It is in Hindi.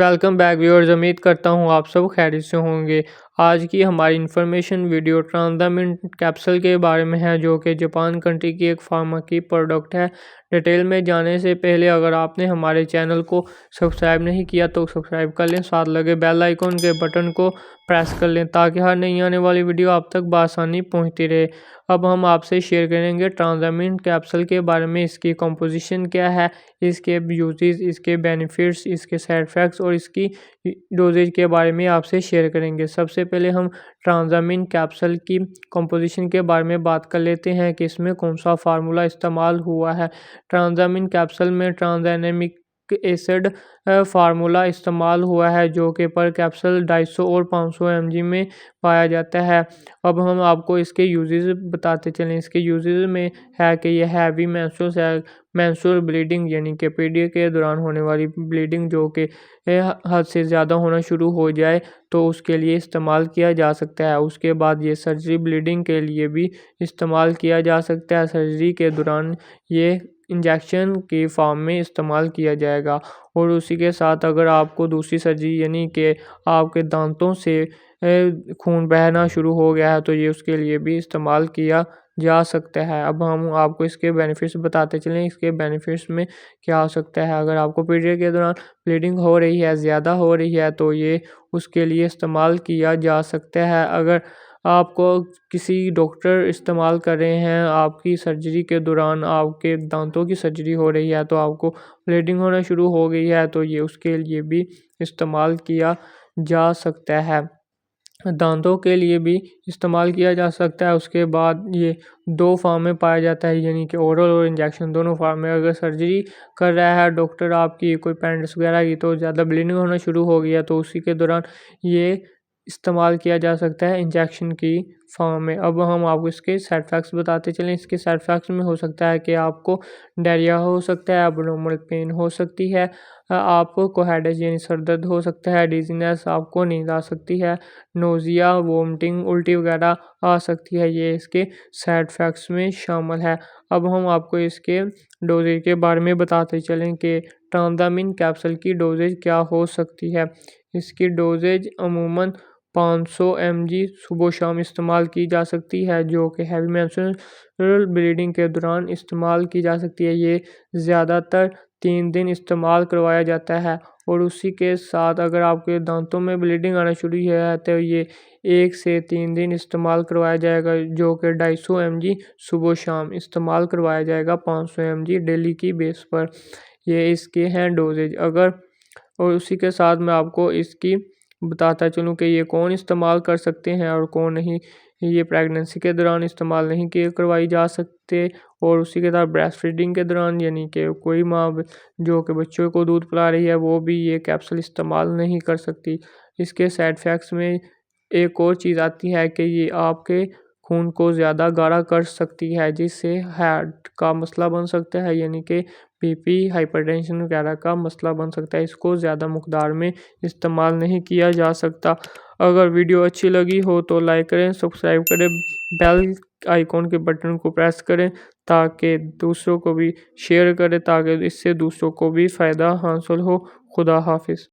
Welcome back viewers. उम्मीद करता हूँ आप सब खैरियत से होंगे। आज की हमारी इन्फॉर्मेशन वीडियो ट्रांसडामिन कैप्सूल के बारे में है, जो कि जापान कंट्री की एक फार्मा की प्रोडक्ट है। डिटेल में जाने से पहले अगर आपने हमारे चैनल को सब्सक्राइब नहीं किया तो सब्सक्राइब कर लें, साथ लगे बेल आइकन के बटन को प्रेस कर लें ताकि हर नई आने वाली वीडियो आप तक बआसानी पहुँचती रहे। अब हम आपसे शेयर करेंगे ट्रांसडामिन कैप्सूल के बारे में। इसकी कंपोजिशन क्या है, इसके यूजेस, इसके बेनिफिट्स, इसके साइड इफ़ेक्ट्स और इसकी डोजेज के बारे में आपसे शेयर करेंगे। सबसे पहले हम ट्रांसडामिन कैप्सूल की कंपोजिशन के बारे में बात कर लेते हैं कि इसमें कौन सा फार्मूला इस्तेमाल हुआ है। ट्रांसडामिन कैप्सूल में ट्रांसएमिक एसिड फार्मूला इस्तेमाल हुआ है, जो कि पर कैप्सूल 250 और 500 mg में पाया जाता है। अब हम आपको इसके यूजेस बताते चलें। इसके यूजेस में है कि यह हैवी मेंस्ट्रुअल ब्लीडिंग यानी कि पीरियड के दौरान होने वाली ब्लीडिंग जो कि हद से ज़्यादा होना शुरू हो जाए तो उसके लिए इस्तेमाल किया जा सकता है। उसके बाद ये सर्जरी ब्लीडिंग के लिए भी इस्तेमाल किया जा सकता है। सर्जरी के दौरान ये इंजेक्शन की फॉर्म में इस्तेमाल किया जाएगा। और उसी के साथ अगर आपको दूसरी सर्जरी यानी कि आपके दांतों से खून बहना शुरू हो गया है तो ये उसके लिए भी इस्तेमाल किया जा सकता है। अब हम आपको इसके बेनिफिट्स बताते चलें। इसके बेनिफिट्स में क्या हो सकता है, अगर आपको पीरियड के दौरान ब्लीडिंग हो रही है, ज़्यादा हो रही है, तो ये उसके लिए इस्तेमाल किया जा सकता है। अगर आपको किसी डॉक्टर इस्तेमाल कर रहे हैं, आपकी सर्जरी के दौरान आपके दांतों की सर्जरी हो रही है तो आपको ब्लीडिंग होना शुरू हो गई है तो ये उसके लिए भी इस्तेमाल किया जा सकता है। दांतों के लिए भी इस्तेमाल किया जा सकता है। उसके बाद ये 2 फॉर्म में पाया जाता है यानी कि ओरल और इंजेक्शन, दोनों फॉर्म में। अगर सर्जरी कर रहा है डॉक्टर आपकी कोई अपेंडिक्स वगैरह की तो ज़्यादा ब्लीडिंग होना शुरू हो गया तो उसी के दौरान ये इस्तेमाल किया जा सकता है इंजेक्शन की फॉर्म में। अब हम आपको इसके साइड इफ़ेक्ट्स बताते चलें। इसके साइड इफ़ेक्ट्स में हो सकता है कि आपको डायरिया हो सकता है, एब्डोमिनल पेन हो सकती है, आपको हेडेक यानी सर दर्द हो सकता है, डिजीनेस, आपको नींद आ सकती है, नोज़िया, वोमिटिंग, उल्टी वगैरह आ सकती है। ये इसके साइड इफ़ेक्ट्स में शामिल है। अब हम आपको इसके डोजेज के बारे में बताते चलें कि ट्रांसडामिन कैप्सूल की डोजेज क्या हो सकती है। इसकी डोजेज अमूमन 500 mg सुबह शाम इस्तेमाल की जा सकती है, जो कि हैवी मेंस्ट्रुअल ब्लीडिंग के दौरान इस्तेमाल की जा सकती है। ये ज़्यादातर 3 दिन इस्तेमाल करवाया जाता है। और उसी के साथ अगर आपके दांतों में ब्लीडिंग आना शुरू है तो ये 1 से 3 दिन इस्तेमाल करवाया जाएगा, जो कि 250 mg सुबह शाम इस्तेमाल करवाया जाएगा 500 mg डेली की बेस पर। ये इसके हैं डोजेज। अगर और उसी के साथ मैं आपको इसकी बताता चलूँ कि ये कौन इस्तेमाल कर सकते हैं और कौन नहीं। ये प्रेगनेंसी के दौरान इस्तेमाल नहीं किए करवाई जा सकते। और उसी के साथ ब्रेस्ट फीडिंग के दौरान यानी कि कोई माँ जो कि बच्चों को दूध पिला रही है वो भी ये कैप्सूल इस्तेमाल नहीं कर सकती। इसके साइड इफ़ेक्ट्स में एक और चीज़ आती है कि ये आपके खून को ज़्यादा गाढ़ा कर सकती है, जिससे हार्ट का मसला बन सकता है यानी कि बीपी, हाइपरटेंशन वगैरह का मसला बन सकता है। इसको ज़्यादा मकदार में इस्तेमाल नहीं किया जा सकता। अगर वीडियो अच्छी लगी हो तो लाइक करें, सब्सक्राइब करें, बेल आइकॉन के बटन को प्रेस करें ताकि दूसरों को भी शेयर करें ताकि इससे दूसरों को भी फ़ायदा हासिल हो। खुदा हाफिज़।